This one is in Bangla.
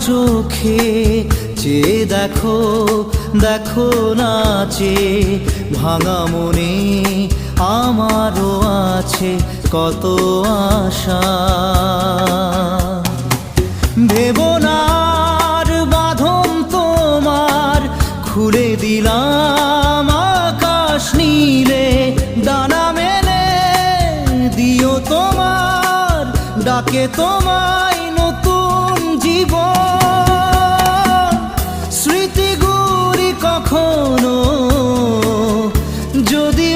চোখে চেয়ে দেখো, দেখো নাচে ভাঙা মনে আমারও আছে কত আশা। ভেবনার বাঁধন তোমার খুলে দিলাম আকাশ নীলে, ডানা মেলে দিও তোমার ডাকে তোমায় নতুন জীবন। স্মৃতিগুলি কখনো যদি